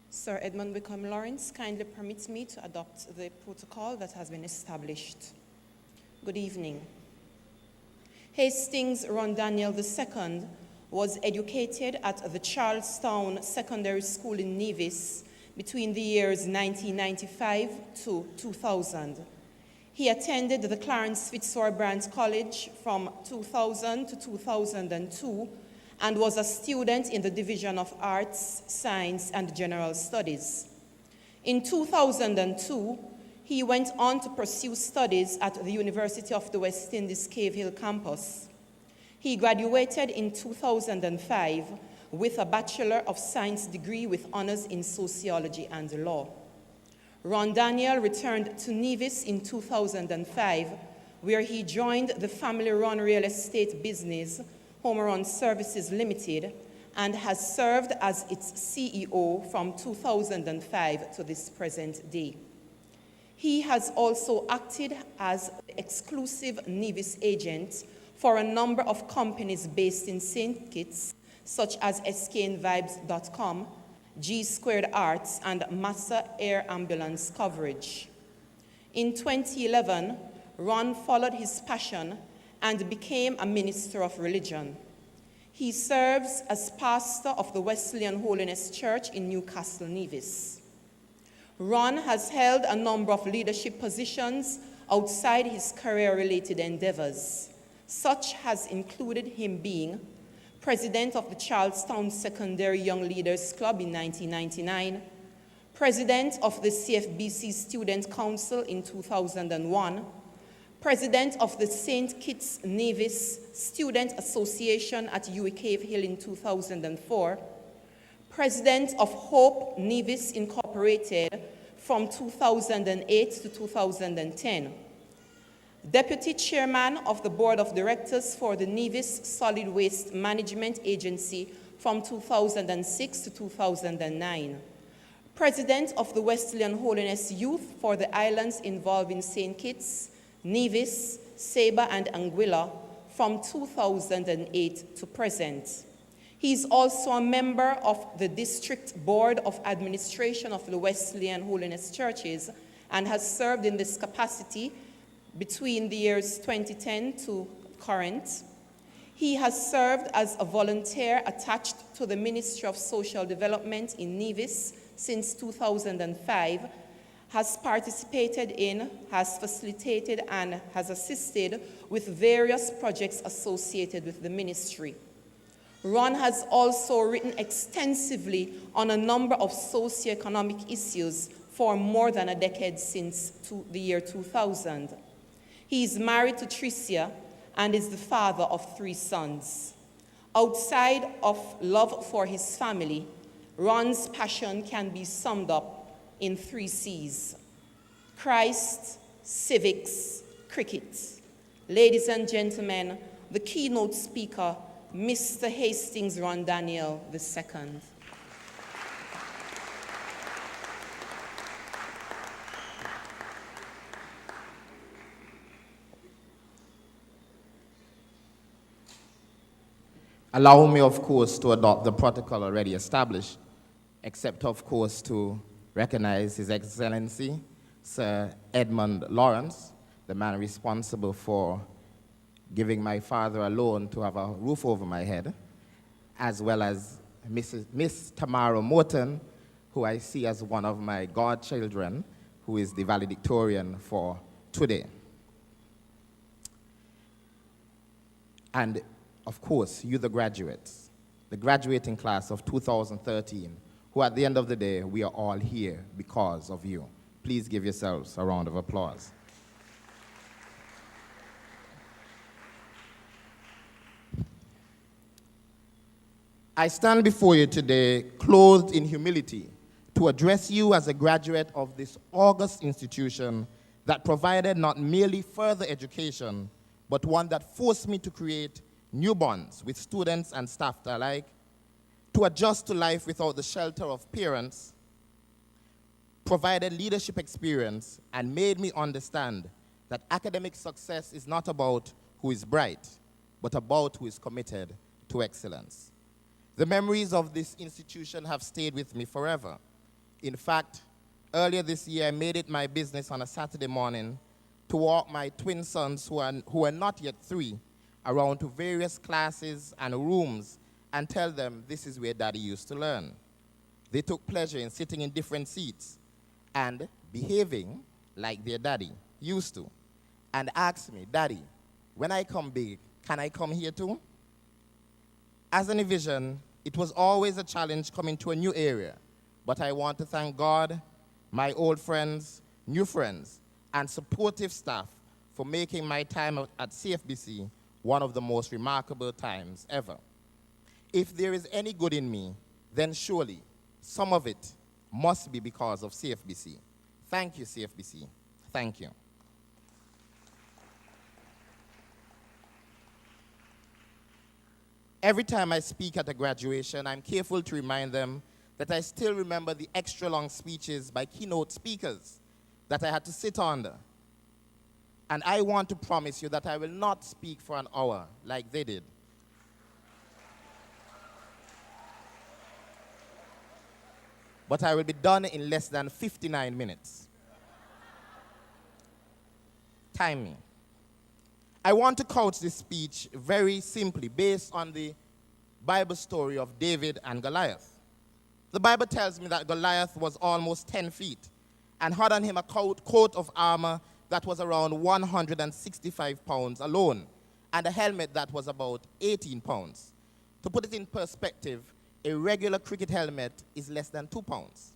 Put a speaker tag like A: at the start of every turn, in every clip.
A: Sir Edmund Wickham Lawrence kindly permits me to adopt the protocol that has been established. Good evening. Hastings Ron Daniel II was educated at the Charlestown Secondary School in Nevis between the years 1995 to 2000. He attended the Clarence Fitzroy Brandt College from 2000 to 2002 and was a student in the Division of Arts, Science, and General Studies. In 2002, he went on to pursue studies at the University of the West Indies Cave Hill campus. He graduated in 2005 with a Bachelor of Science degree with honors in sociology and law. Ron Daniel returned to Nevis in 2005, where he joined the family-run real estate business, Home Run Services Limited, and has served as its CEO from 2005 to this present day. He has also acted as exclusive Nevis agent for a number of companies based in St. Kitts, such as sknvibes.com, G Squared Arts, and Massa Air Ambulance Coverage. In 2011, Ron followed his passion and became a minister of religion. He serves as pastor of the Wesleyan Holiness Church in Newcastle, Nevis. Ron has held a number of leadership positions outside his career-related endeavors. Such has included him being president of the Charlestown Secondary Young Leaders Club in 1999, president of the CFBC Student Council in 2001, president of the St. Kitts Nevis Student Association at UWI Cave Hill in 2004, president of Hope Nevis Incorporated from 2008 to 2010, deputy chairman of the board of directors for the Nevis Solid Waste Management Agency from 2006 to 2009, president of the Wesleyan Holiness Youth for the islands involving St. Kitts, Nevis, Saba, and Anguilla from 2008 to present. He is also a member of the District Board of Administration of the Wesleyan Holiness Churches and has served in this capacity between the years 2010 to current. He has served as a volunteer attached to the Ministry of Social Development in Nevis since 2005, has participated in, has facilitated, and has assisted with various projects associated with the ministry. Ron has also written extensively on a number of socioeconomic issues for more than a decade since the year 2000. He is married to Tricia and is the father of 3 sons. Outside of love for his family, Ron's passion can be summed up in 3 C's: Christ, civics, cricket. Ladies and gentlemen, the keynote speaker, Mr. Hastings Ron Daniel II.
B: Allow me, of course, to adopt the protocol already established, except, of course, to recognize His Excellency, Sir Edmund Lawrence, the man responsible for giving my father a loan to have a roof over my head, as well as Miss Tamara Morton, who I see as one of my godchildren, who is the valedictorian for today. And of course, you the graduates, the graduating class of 2013, who at the end of the day, we are all here because of you. Please give yourselves a round of applause. I stand before you today clothed in humility to address you as a graduate of this august institution that provided not merely further education, but one that forced me to create new bonds with students and staff alike, to adjust to life without the shelter of parents, provided leadership experience, and made me understand that academic success is not about who is bright, but about who is committed to excellence. The memories of this institution have stayed with me forever, In fact, earlier this year, I made it my business on a Saturday morning to walk my twin sons, who are not yet 3, around to various classes and rooms and tell them this is where Daddy used to learn. They took pleasure in sitting in different seats and behaving like their daddy used to, and asked me, Daddy, when I come big, can I come here too? As an Envision, it was always a challenge coming to a new area, but I want to thank God, my old friends, new friends, and supportive staff for making my time at CFBC one of the most remarkable times ever. If there is any good in me, then surely some of it must be because of CFBC. Thank you, CFBC. Thank you. Every time I speak at a graduation, I'm careful to remind them that I still remember the extra long speeches by keynote speakers that I had to sit under. And I want to promise you that I will not speak for an hour like they did. But I will be done in less than 59 minutes. Time me. I want to couch this speech very simply based on the Bible story of David and Goliath. The Bible tells me that Goliath was almost 10 feet and had on him a coat of armor that was around 165 pounds alone, and a helmet that was about 18 pounds. To put it in perspective, a regular cricket helmet is less than 2 pounds.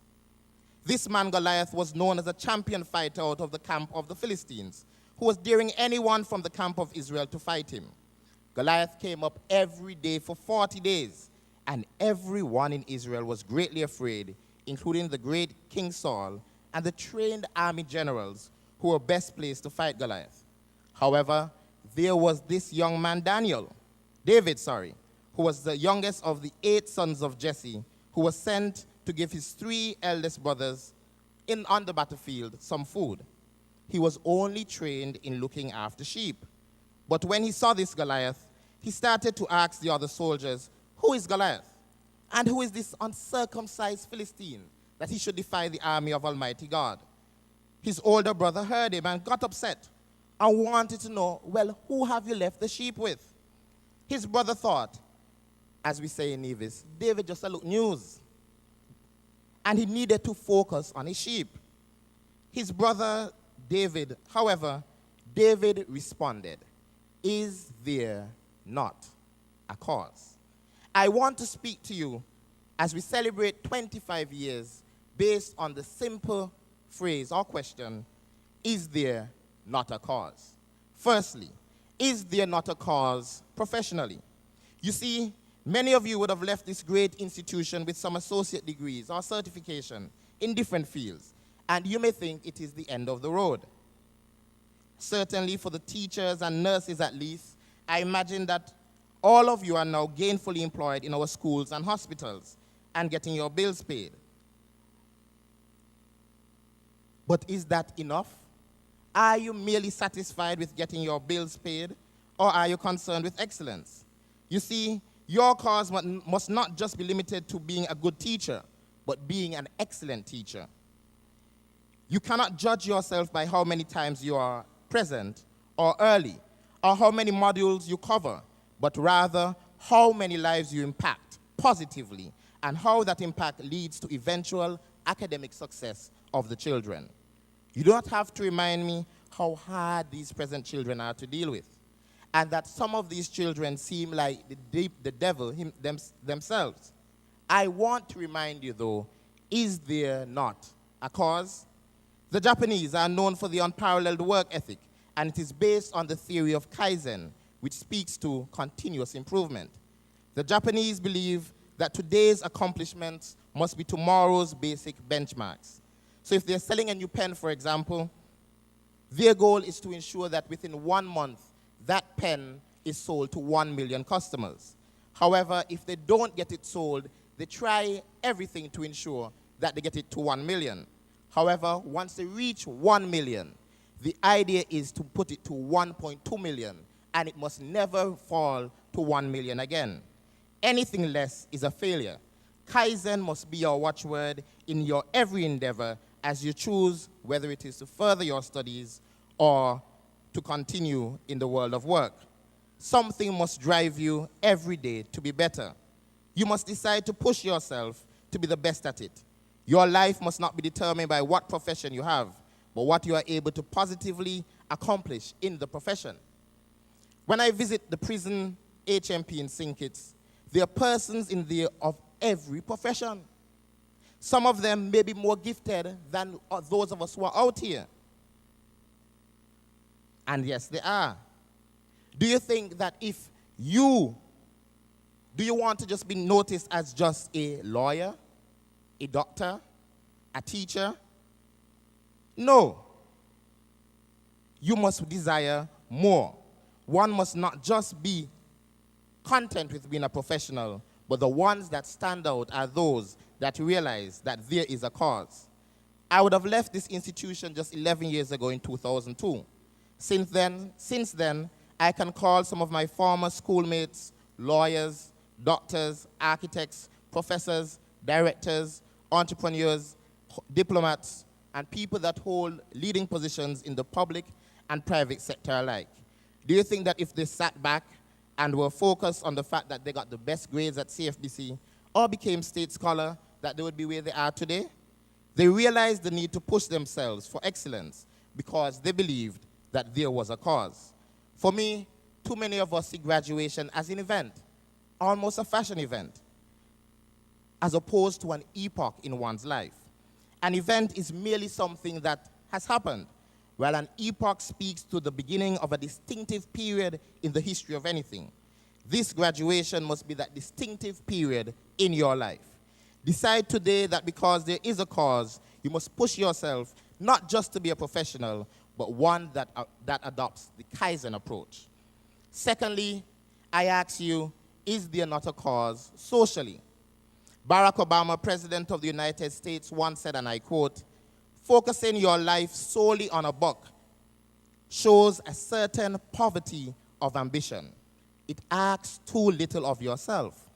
B: This man Goliath was known as a champion fighter out of the camp of the Philistines, who was daring anyone from the camp of Israel to fight him. Goliath came up every day for 40 days, and everyone in Israel was greatly afraid, including the great King Saul and the trained army generals who were best placed to fight Goliath. However, there was this young man David, who was the youngest of the 8 sons of Jesse, who was sent to give his 3 eldest brothers on the battlefield some food. He was only trained in looking after sheep. But when he saw this Goliath, he started to ask the other soldiers, who is Goliath? And who is this uncircumcised Philistine that he should defy the army of Almighty God? His older brother heard him and got upset and wanted to know, well, who have you left the sheep with? His brother thought, as we say in Nevis, David just a look news. And he needed to focus on his sheep. His brother David, however, David responded, is there not a cause? I want to speak to you as we celebrate 25 years based on the simple phrase or question, is there not a cause? Firstly, is there not a cause professionally? You see, many of you would have left this great institution with some associate degrees or certification in different fields, and you may think it is the end of the road. Certainly for the teachers and nurses at least, I imagine that all of you are now gainfully employed in our schools and hospitals and getting your bills paid. But is that enough? Are you merely satisfied with getting your bills paid, or are you concerned with excellence? You see, your cause must not just be limited to being a good teacher, but being an excellent teacher. You cannot judge yourself by how many times you are present or early, or how many modules you cover, but rather how many lives you impact positively and how that impact leads to eventual academic success of the children. You don't have to remind me how hard these present children are to deal with, and that some of these children seem like the devil themselves. I want to remind you, though, is there not a cause? The Japanese are known for the unparalleled work ethic, and it is based on the theory of Kaizen, which speaks to continuous improvement. The Japanese believe that today's accomplishments must be tomorrow's basic benchmarks. So if they're selling a new pen, for example, their goal is to ensure that within 1 month, that pen is sold to 1 million customers. However, if they don't get it sold, they try everything to ensure that they get it to 1 million. However, once they reach 1 million, the idea is to put it to 1.2 million, and it must never fall to 1 million again. Anything less is a failure. Kaizen must be your watchword in your every endeavor as you choose whether it is to further your studies or to continue in the world of work. Something must drive you every day to be better. You must decide to push yourself to be the best at it. Your life must not be determined by what profession you have, but what you are able to positively accomplish in the profession. When I visit the prison HMP in St. Kitts, there are persons in there of every profession. Some of them may be more gifted than those of us who are out here. And yes, they are. Do you think that do you want to just be noticed as just a lawyer, a doctor, a teacher? No. You must desire more. One must not just be content with being a professional, but the ones that stand out are those that realize that there is a cause. I would have left this institution just 11 years ago in 2002. Since then, I can call some of my former schoolmates, lawyers, doctors, architects, professors, directors, entrepreneurs, diplomats, and people that hold leading positions in the public and private sector alike. Do you think that if they sat back and were focused on the fact that they got the best grades at CFBC or became state scholar, that they would be where they are today? They realized the need to push themselves for excellence because they believed that there was a cause. For me, too many of us see graduation as an event, almost a fashion event, as opposed to an epoch in one's life. An event is merely something that has happened, while an epoch speaks to the beginning of a distinctive period in the history of anything. This graduation must be that distinctive period in your life. Decide today that because there is a cause, you must push yourself not just to be a professional, but one that adopts the Kaizen approach. Secondly, I ask you, is there not a cause socially? Barack Obama, President of the United States, once said, and I quote, "Focusing your life solely on a buck shows a certain poverty of ambition. It asks too little of yourself,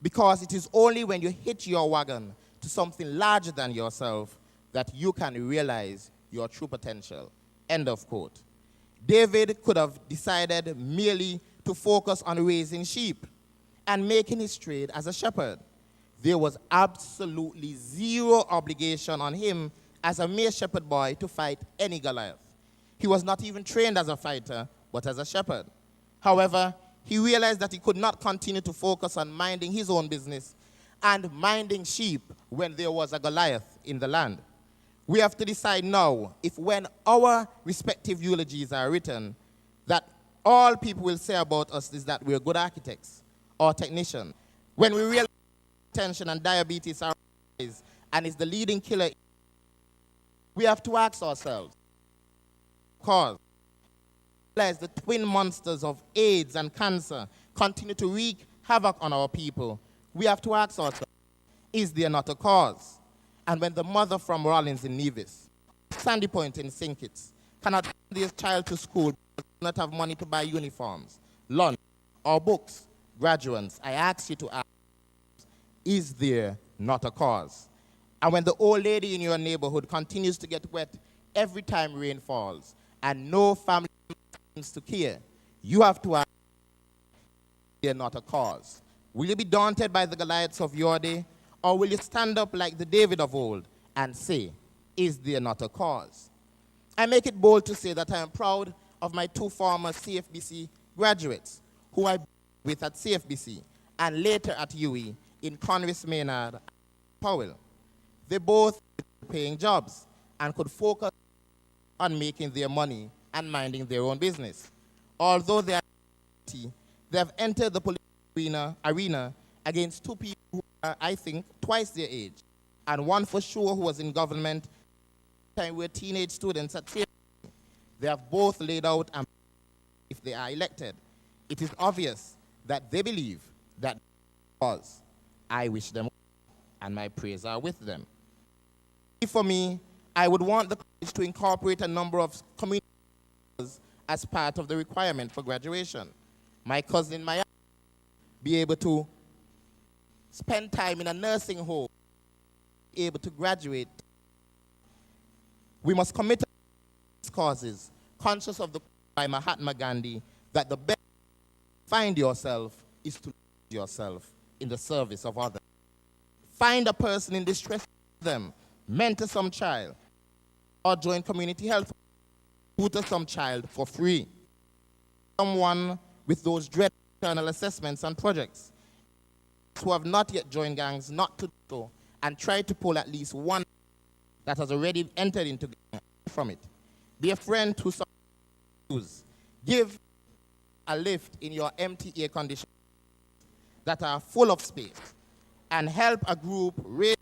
B: because it is only when you hitch your wagon to something larger than yourself that you can realize your true potential." End of quote. David could have decided merely to focus on raising sheep and making his trade as a shepherd. There was absolutely zero obligation on him as a mere shepherd boy to fight any Goliath. He was not even trained as a fighter, but as a shepherd. However, he realized that he could not continue to focus on minding his own business and minding sheep when there was a Goliath in the land. We have to decide now if when our respective eulogies are written, that all people will say about us is that we're good architects or technicians. When we realize tension and diabetes are and is the leading killer, we have to ask ourselves, cause realize the twin monsters of AIDS and cancer continue to wreak havoc on our people. We have to ask ourselves, is there not a cause? And when the mother from Rollins in Nevis, Sandy Point in St. Kitts, cannot send their child to school because they do not have money to buy uniforms, lunch, or books, graduates, I ask you to ask, is there not a cause? And when the old lady in your neighborhood continues to get wet every time rain falls and no family seems to care, you have to ask, is there not a cause? Will you be daunted by the Goliaths of your day, or will you stand up like the David of old and say, is there not a cause? I make it bold to say that I am proud of my two former CFBC graduates who I with at CFBC and later at UE in Convis Maynard and Powell. They both had paying jobs and could focus on making their money and minding their own business. Although they have entered the political arena against two people who are, I think, twice their age, and one for sure who was in government time we're teenage students at CFBC. They have both laid out, and if they are elected, it is obvious that they believe that because I wish them and my prayers are with them. For me, I would want the college to incorporate a number of community as part of the requirement for graduation. My cousin in Miami be able to spend time in a nursing home, able to graduate. We must commit to these causes, conscious of the by Mahatma Gandhi, that the best find yourself is to lose yourself in the service of others. Find a person in distress, them, mentor some child, or join community health, tutor some child for free. Someone with those dread internal assessments and projects who have not yet joined gangs not to do so, and try to pull at least one that has already entered into gang from it. Be a friend to some who's. Give a lift in your empty air conditioners that are full of space, and help a group raise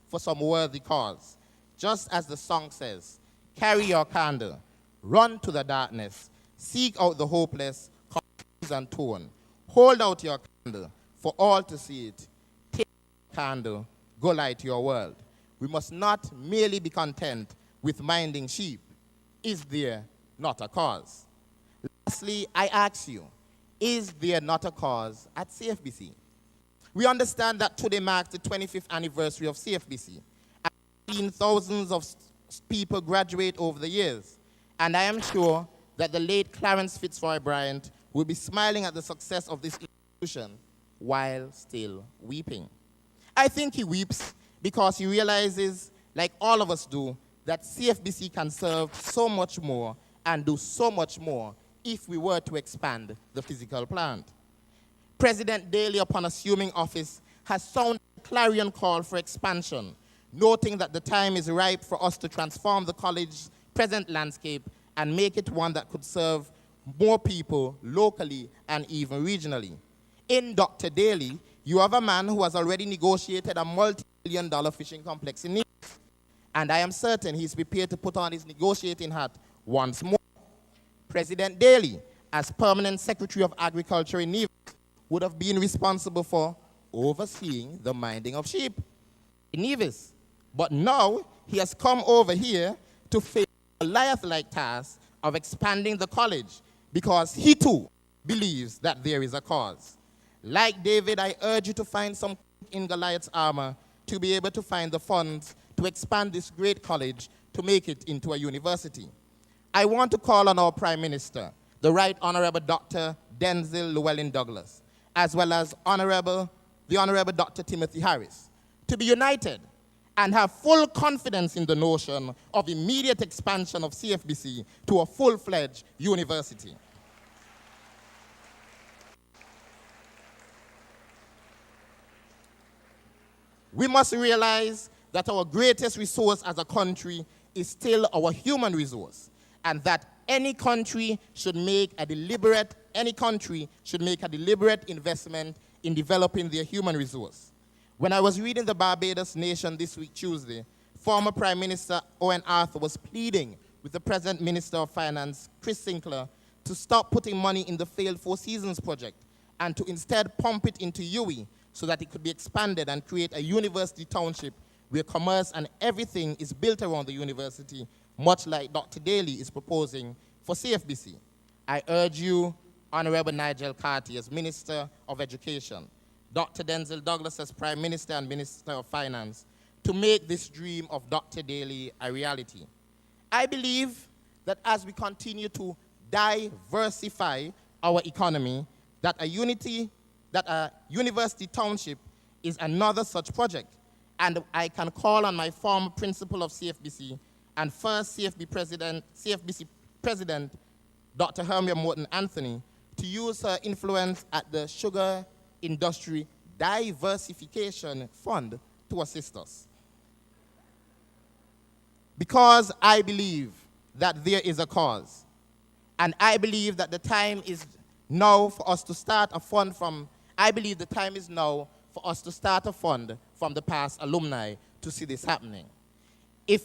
B: for some worthy cause. Just as the song says, carry your candle, run to the darkness, seek out the hopeless, confused and torn. Hold out your candle for all to see it. Take your candle, go light your world. We must not merely be content with minding sheep. Is there not a cause? Lastly, I ask you, is there not a cause at CFBC? We understand that today marks the 25th anniversary of CFBC. I've seen thousands of people graduate over the years, and I am sure that the late Clarence Fitzroy Bryant will be smiling at the success of this institution while still weeping. I think he weeps because he realizes, like all of us do, that CFBC can serve so much more and do so much more if we were to expand the physical plant. President Daley, upon assuming office, has sounded a clarion call for expansion, noting that the time is ripe for us to transform the college's present landscape and make it one that could serve more people locally and even regionally. In Dr. Daley, you have a man who has already negotiated a multi-billion-dollar fishing complex in Nevis, and I am certain he's prepared to put on his negotiating hat once more. President Daley, as Permanent Secretary of Agriculture in Nevis, would have been responsible for overseeing the minding of sheep in Nevis. But now he has come over here to face a Goliath-like task of expanding the college because he too believes that there is a cause. Like David, I urge you to find some in Goliath's armor to be able to find the funds to expand this great college to make it into a university. I want to call on our Prime Minister, the Right Honorable Dr. Denzil Llewellyn Douglas, as well as the Honorable Dr. Timothy Harris, to be united and have full confidence in the notion of immediate expansion of CFBC to a full-fledged university. We must realize that our greatest resource as a country is still our human resource, and that any country should make a deliberate investment in developing their human resource. When I was reading the Barbados Nation this week, Tuesday, former Prime Minister Owen Arthur was pleading with the present Minister of Finance, Chris Sinclair, to stop putting money in the failed Four Seasons project and to instead pump it into UWI so that it could be expanded and create a university township where commerce and everything is built around the university, much like Dr. Daley is proposing for CFBC. I urge you, Honorable Nigel Carty, as Minister of Education, Dr. Denzil Douglas as Prime Minister and Minister of Finance, to make this dream of Dr. Daley a reality. I believe that as we continue to diversify our economy, that a university township is another such project. And I can call on my former principal of CFBC and first CFBC President, Dr. Hermia Morton Anthony, to use her influence at the Sugar Industry Diversification Fund to assist us. Because I believe that there is a cause, and I believe that the time is now for us to start a fund from the past alumni to see this happening. If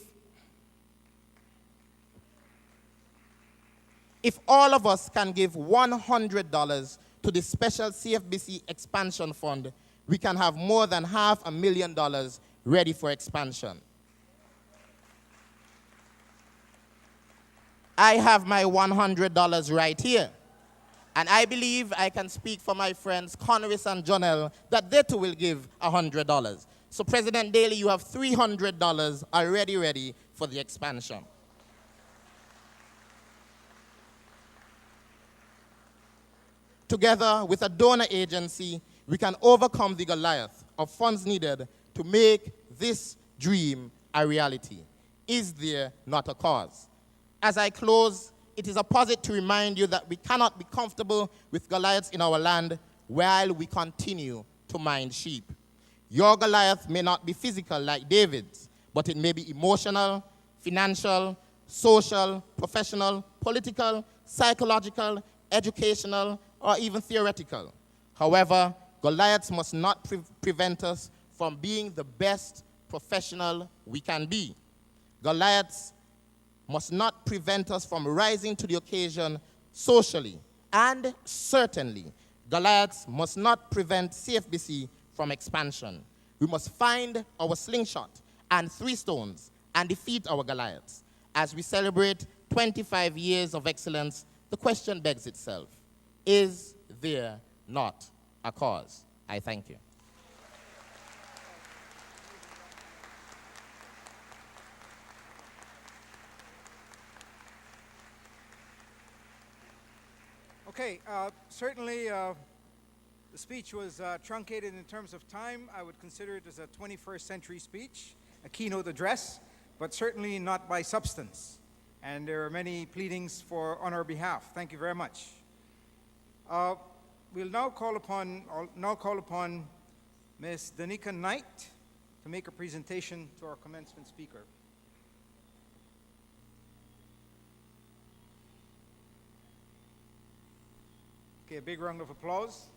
B: all of us can give $100 to the special CFBC expansion fund, we can have more than $500,000 ready for expansion. I have my $100 right here. And I believe I can speak for my friends Conris and Jonell that they too will give $100. So President Daly, you have $300 already ready for the expansion. Together with a donor agency, we can overcome the Goliath of funds needed to make this dream a reality. Is there not a cause? As I close, it is a posit to remind you that we cannot be comfortable with Goliaths in our land while we continue to mind sheep. Your Goliath may not be physical like David's, but it may be emotional, financial, social, professional, political, psychological, educational, or even theoretical. However, Goliaths must not prevent us from being the best professional we can be. Goliaths must not prevent us from rising to the occasion socially. And certainly, Goliaths must not prevent CFBC from expansion. We must find our slingshot and 3 stones and defeat our Goliaths. As we celebrate 25 years of excellence, the question begs itself, is there not a cause? I thank you.
C: Okay, certainly the speech was truncated in terms of time. I would consider it as a 21st century speech, a keynote address, but certainly not by substance. And there are many pleadings on our behalf. Thank you very much. We'll now call upon Ms. Danica Knight to make a presentation to our commencement speaker. Okay, a big round of applause.